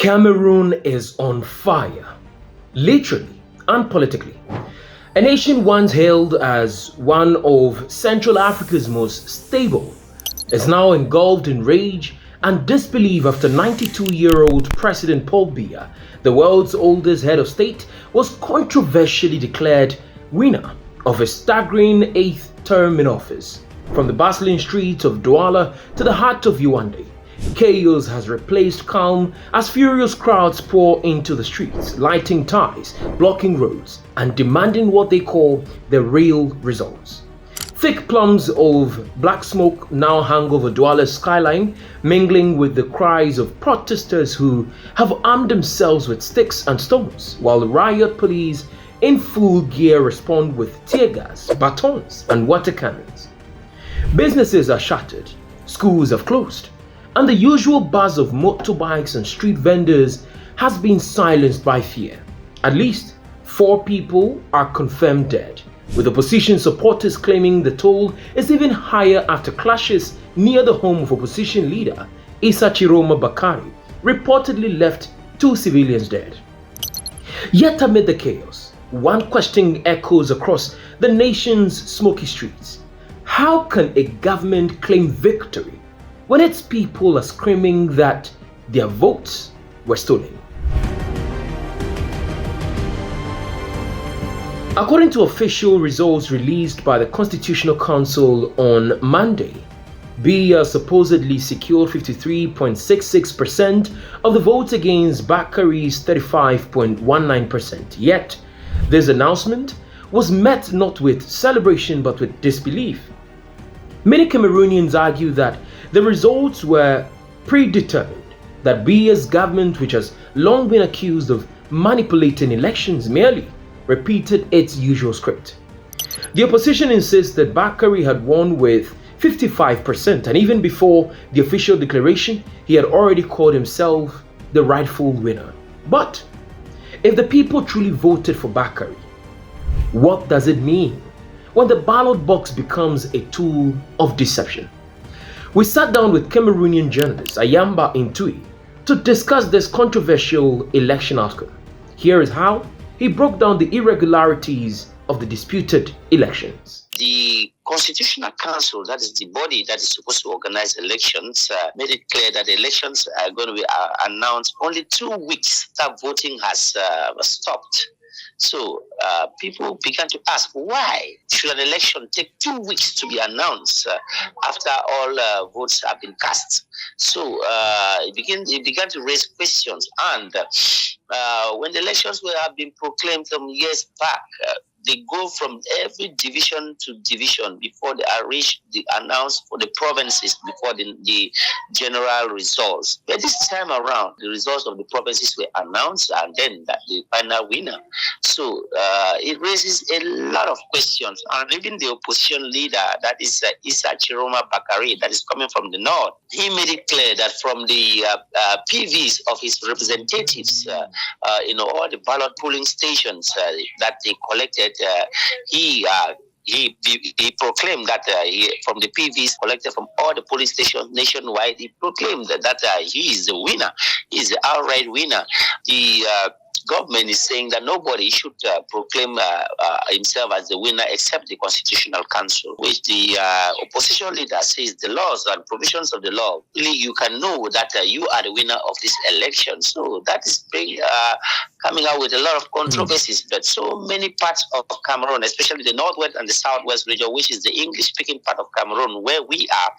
Cameroon is on fire, literally and politically. A nation once hailed as one of Central Africa's most stable is now engulfed in rage and disbelief after 92-year-old President Paul Biya, the world's oldest head of state, was controversially declared winner of a staggering eighth term in office. From the bustling streets of Douala to the heart of Yaoundé, chaos has replaced calm as furious crowds pour into the streets, lighting ties, blocking roads, and demanding what they call the real results. Thick plumes of black smoke now hang over Douala's skyline, mingling with the cries of protesters who have armed themselves with sticks and stones, while the riot police in full gear respond with tear gas, batons, and water cannons. Businesses are shuttered, schools have closed, and the usual buzz of motorbikes and street vendors has been silenced by fear. At least 4 people are confirmed dead, with opposition supporters claiming the toll is even higher after clashes near the home of opposition leader Issa Tchiroma Bakary reportedly left 2 civilians dead. Yet amid the chaos, one question echoes across the nation's smoky streets. How can a government claim victory when its people are screaming that their votes were stolen? According to official results released by the Constitutional Council on Monday, Biya supposedly secured 53.66% of the votes against Bakary's 35.19%. Yet, this announcement was met not with celebration but with disbelief. Many Cameroonians argue that the results were predetermined, that Biya's government, which has long been accused of manipulating elections, merely repeated its usual script. The opposition insists that Bakary had won with 55%, and even before the official declaration, he had already called himself the rightful winner. But if the people truly voted for Bakary, what does it mean when the ballot box becomes a tool of deception? We sat down with Cameroonian journalist Ayamba Intui to discuss this controversial election outcome. Here is how he broke down the irregularities of the disputed elections. The Constitutional Council, that is the body that is supposed to organize elections, made it clear that the elections are going to be announced only 2 weeks after voting has stopped. So people began to ask, why should an election take 2 weeks to be announced after all votes have been cast? So it began to raise questions. And when the elections have been proclaimed some years back, they go from every division to division before they are reached, they announce for the provinces before the general results. But this time around, the results of the provinces were announced and then the final winner. So it raises a lot of questions. And even the opposition leader, that is Issa Tchiroma Bakary, that is coming from the north, he made it clear that from the PVs of his representatives, all the ballot polling stations that they collected, he proclaimed that from the PVs collected from all the polling stations nationwide, he proclaimed that he is the winner. He is the outright winner. The government is saying that nobody should proclaim himself as the winner except the Constitutional Council, which the opposition leader says the laws and provisions of the law, really you can know that you are the winner of this election. So that is coming out with a lot of controversies. But so many parts of Cameroon, especially the northwest and the southwest region, which is the English-speaking part of Cameroon, where we are,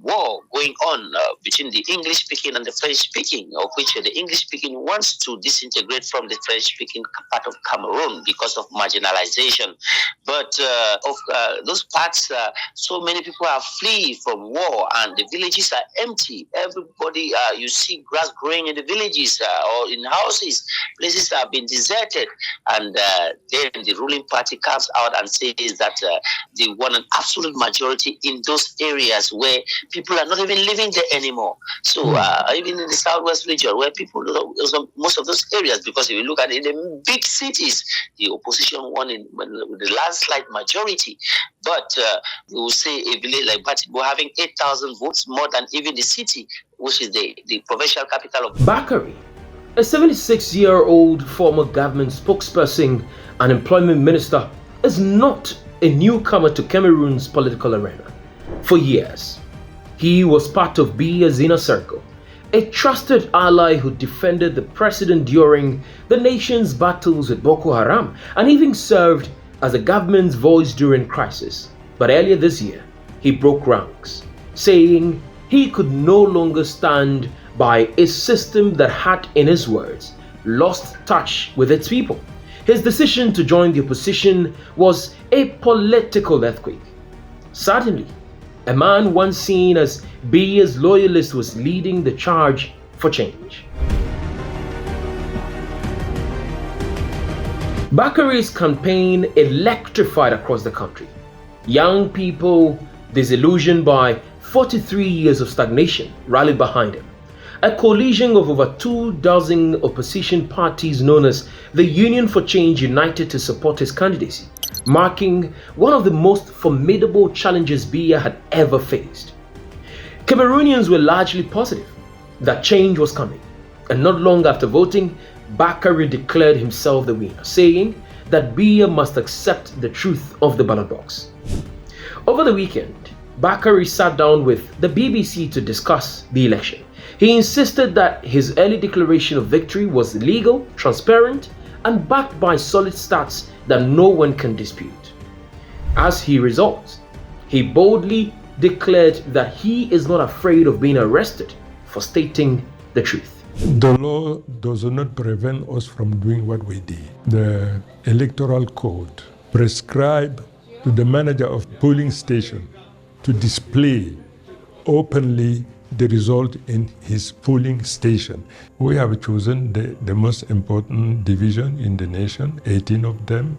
war going on between the English-speaking and the French-speaking, of which the English-speaking wants to disintegrate from the French-speaking part of Cameroon because of marginalization. But of those parts, so many people are fleeing from war and the villages are empty. Everybody, you see grass growing in the villages or in houses. Places have been deserted. And then the ruling party comes out and says that they want an absolute majority in those areas where people are not even living there anymore. So even in the southwest region where people, most of those areas, because if you look at it, in the big cities, the opposition won with the landslide majority. But we will say a village like Batibo having 8,000 votes more than even the city, which is the provincial capital of Bakary A 76-year-old former government spokesperson and employment minister is not a newcomer to Cameroon's political arena. For years, he was part of Biya's inner circle, a trusted ally who defended the president during the nation's battles with Boko Haram and even served as the government's voice during crisis. But earlier this year, he broke ranks, saying he could no longer stand by a system that had, in his words, lost touch with its people. His decision to join the opposition was a political earthquake. Suddenly, a man once seen as Biya's loyalist was leading the charge for change. Bakari's campaign electrified across the country. Young people, disillusioned by 43 years of stagnation, rallied behind him. A coalition of over 24 opposition parties known as the Union for Change united to support his candidacy, marking one of the most formidable challenges Biya had ever faced. Cameroonians were largely positive that change was coming, and not long after voting, Bakari declared himself the winner, saying that Biya must accept the truth of the ballot box. Over the weekend, Bakari sat down with the BBC to discuss the election. He insisted that his early declaration of victory was legal, transparent, and backed by solid stats that no one can dispute. As he resolved, he boldly declared that he is not afraid of being arrested for stating the truth. The law does not prevent us from doing what we did. The electoral code prescribes to the manager of polling station to display openly the result in his polling station. We have chosen the most important division in the nation, 18 of them.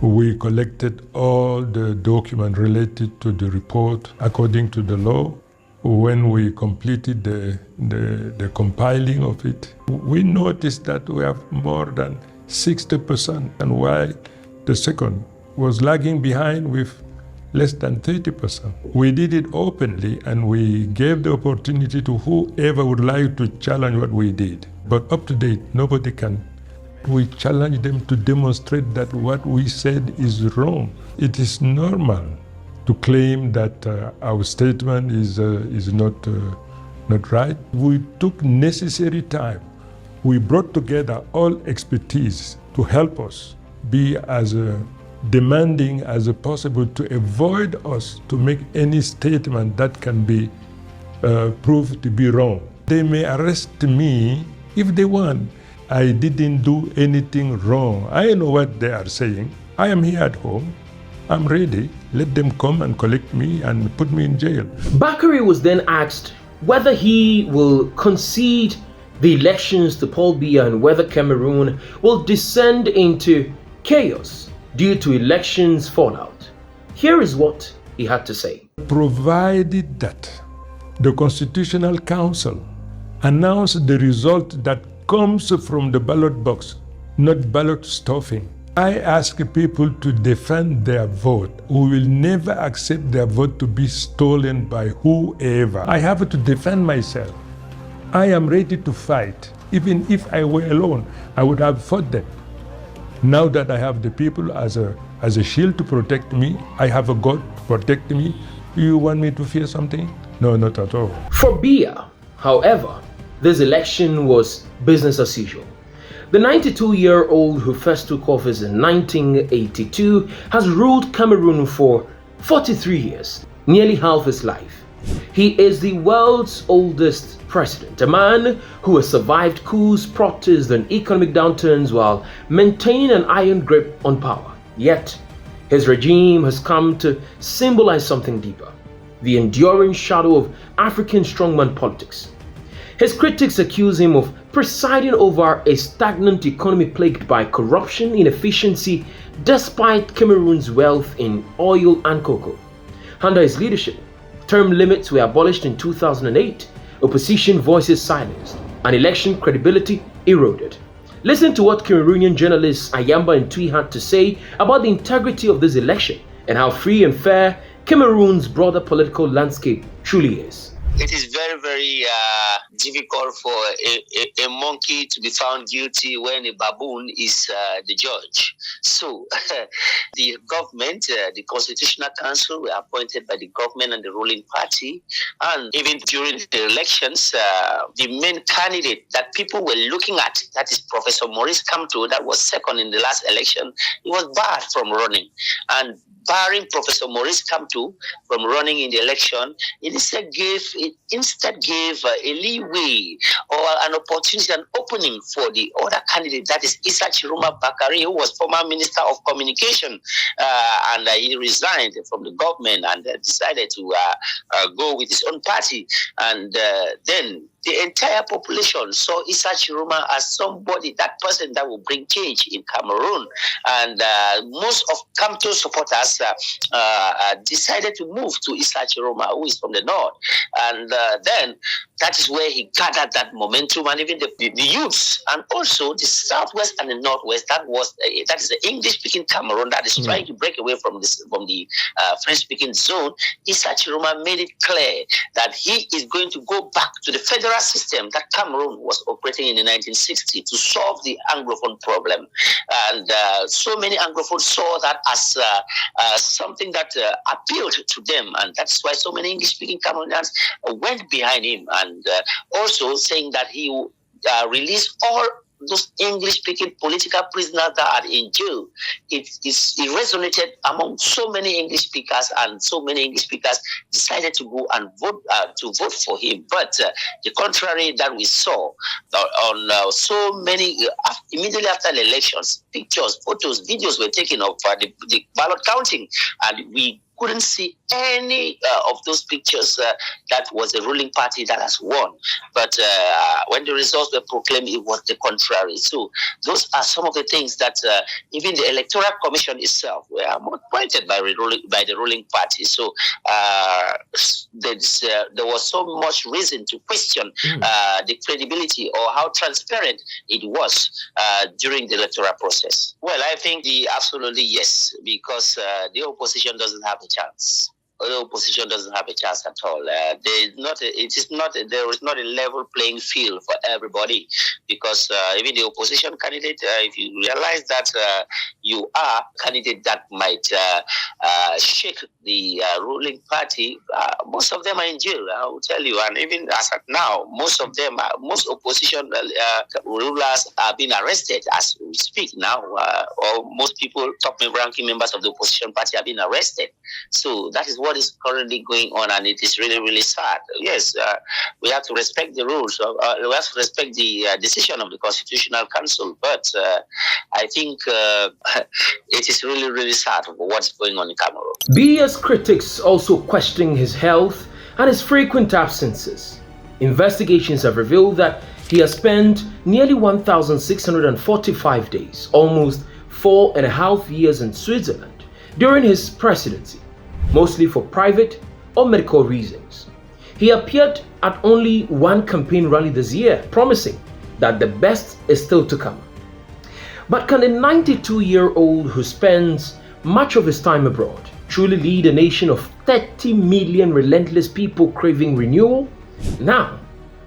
We collected all the documents related to the report according to the law. When we completed the compiling of it, we noticed that we have more than 60%, and while the second was lagging behind with less than 30%. We did it openly, and we gave the opportunity to whoever would like to challenge what we did. But up to date, nobody can. We challenge them to demonstrate that what we said is wrong. It is normal to claim that our statement is not right. We took necessary time. We brought together all expertise to help us be as demanding as possible to avoid us to make any statement that can be proved to be wrong. They may arrest me if they want. I didn't do anything wrong. I know what they are saying. I am here at home. I'm ready. Let them come and collect me and put me in jail. Bakari was then asked whether he will concede the elections to Paul Biya and whether Cameroon will descend into chaos due to elections fallout. Here is what he had to say. Provided that the Constitutional Council announced the result that comes from the ballot box, not ballot stuffing. I ask people to defend their vote. We will never accept their vote to be stolen by whoever. I have to defend myself. I am ready to fight. Even if I were alone, I would have fought them. Now that I have the people as a shield to protect me, I have a God to protect me. You want me to fear something? No, not at all. For Biya, however, this election was business as usual. The 92-year-old who first took office in 1982 has ruled Cameroon for 43 years, nearly half his life. He is the world's oldest president, a man who has survived coups, protests, and economic downturns while maintaining an iron grip on power. Yet, his regime has come to symbolize something deeper, the enduring shadow of African strongman politics. His critics accuse him of presiding over a stagnant economy plagued by corruption, inefficiency, despite Cameroon's wealth in oil and cocoa. Under his leadership, term limits were abolished in 2008, opposition voices silenced, and election credibility eroded. Listen to what Cameroonian journalist Ayamba Ntui had to say about the integrity of this election and how free and fair Cameroon's broader political landscape truly is. it is very, very difficult for a monkey to be found guilty when a baboon is the judge. So the government, the Constitutional Council, were appointed by the government and the ruling party. And even during the elections, the main candidate that people were looking at, that is Professor Maurice Kamto, that was second in the last election, he was barred from running. And barring Professor Maurice Kamto from running in the election, it instead gave a leeway or an opportunity, an opening for the other candidate, that is Issa Tchiroma Bakary, who was former Minister of Communication, and he resigned from the government and decided to go with his own party. And then the entire population saw Issa Tchiroma as somebody, that person that will bring change in Cameroon. And most of Kamto's supporters decided to move to Issa Tchiroma, who is from the north. And then that is where he gathered that momentum, and even the youths, and also the southwest and the northwest. That is the English-speaking Cameroon that is trying to break away from the French-speaking zone. Issa Tchiroma made it clear that he is going to go back to the federal system that Cameroon was operating in the 1960s to solve the Anglophone problem. And so many Anglophones saw that as something that appealed to them, and that's why so many English-speaking Cameroonians went behind him, and also saying that he released all those English-speaking political prisoners that are in jail. It resonated among so many English speakers, and so many English speakers decided to go and vote for him. But the contrary that we saw on so many, immediately after the elections, pictures, photos, videos were taken of the ballot counting, and we couldn't see any of those pictures that was the ruling party that has won. But when the results were proclaimed, it was the contrary. So those are some of the things that even the Electoral Commission itself were appointed by the ruling party. So there was so much reason to question the credibility or how transparent it was during the electoral process. Well, I think absolutely yes, because the opposition doesn't have a chance. The opposition doesn't have a chance at all. There is not a level playing field for everybody, because even the opposition candidate, if you realize that you are a candidate that might shake the ruling party, most of them are in jail, I will tell you. And even as at now, most opposition rulers are being arrested as we speak now. Or most people, top ranking members of the opposition party, are being arrested. So that is what is currently going on, and it is really, really sad. Yes, we have to respect the rules. We have to respect the decision of the Constitutional Council, but I think it is really, really sad for what's going on in Cameroon. Biya's critics also questioning his health and his frequent absences. Investigations have revealed that he has spent nearly 1,645 days, almost 4.5 years in Switzerland during his presidency, mostly for private or medical reasons. He appeared at only one campaign rally this year, promising that the best is still to come. But can a 92-year-old who spends much of his time abroad truly lead a nation of 30 million relentless people craving renewal? Now,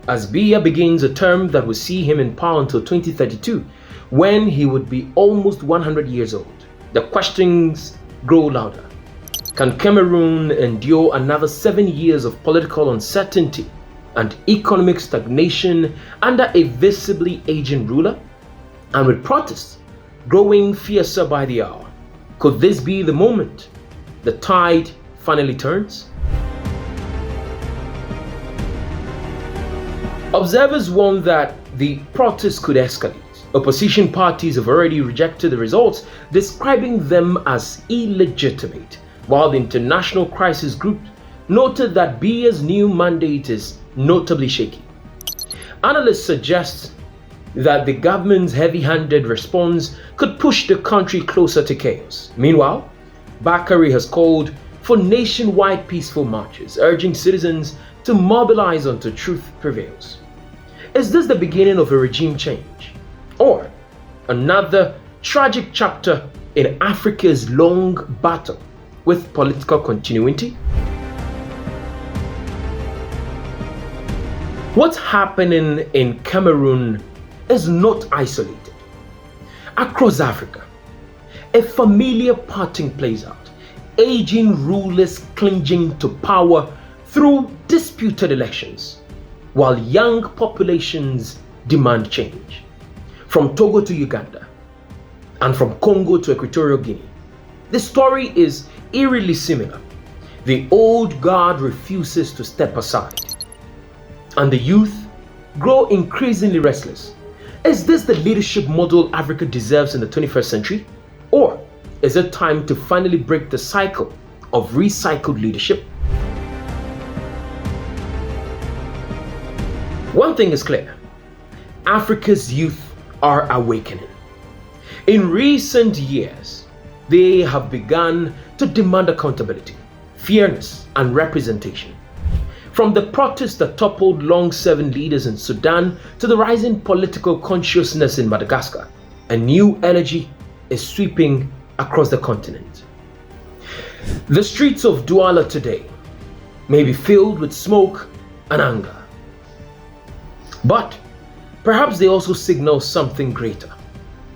as Biya begins a term that will see him in power until 2032, when he would be almost 100 years old, the questions grow louder. Can Cameroon endure another 7 years of political uncertainty and economic stagnation under a visibly aging ruler? And with protests growing fiercer by the hour, could this be the moment the tide finally turns? Observers warn that the protests could escalate. Opposition parties have already rejected the results, describing them as illegitimate, while the International Crisis Group noted that Biya's new mandate is notably shaky. Analysts suggest that the government's heavy-handed response could push the country closer to chaos. Meanwhile, Bakari has called for nationwide peaceful marches, urging citizens to mobilize until truth prevails. Is this the beginning of a regime change, or another tragic chapter in Africa's long battle with political continuity? What's happening in Cameroon is not isolated. Across Africa, a familiar pattern plays out. Aging rulers clinging to power through disputed elections, while young populations demand change. From Togo to Uganda, and from Congo to Equatorial Guinea, the story is eerily similar. The old guard refuses to step aside, and the youth grow increasingly restless. Is this the leadership model Africa deserves in the 21st century? Or is it time to finally break the cycle of recycled leadership? One thing is clear: Africa's youth are awakening. In recent years, they have begun to demand accountability, fairness, and representation. From the protests that toppled long-serving leaders in Sudan to the rising political consciousness in Madagascar, a new energy is sweeping across the continent. The streets of Douala today may be filled with smoke and anger, but perhaps they also signal something greater: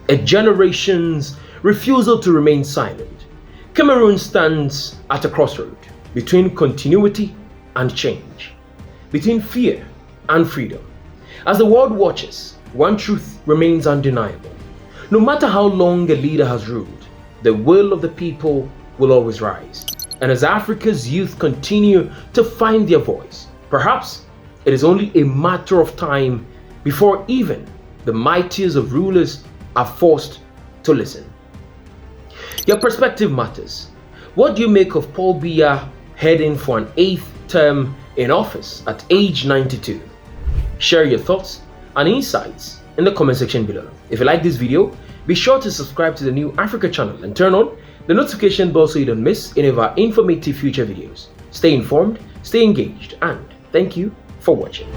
a generation's refusal to remain silent. Cameroon stands at a crossroad between continuity and change, between fear and freedom. As the world watches, one truth remains undeniable: no matter how long a leader has ruled, the will of the people will always rise. And as Africa's youth continue to find their voice, perhaps it is only a matter of time before even the mightiest of rulers are forced to listen. Your perspective matters. What do you make of Paul Biya heading for an 8th term in office at age 92? Share your thoughts and insights in the comment section below. If you like this video, be sure to subscribe to the New Africa channel and turn on the notification bell so you don't miss any of our informative future videos. Stay informed, stay engaged, and thank you for watching.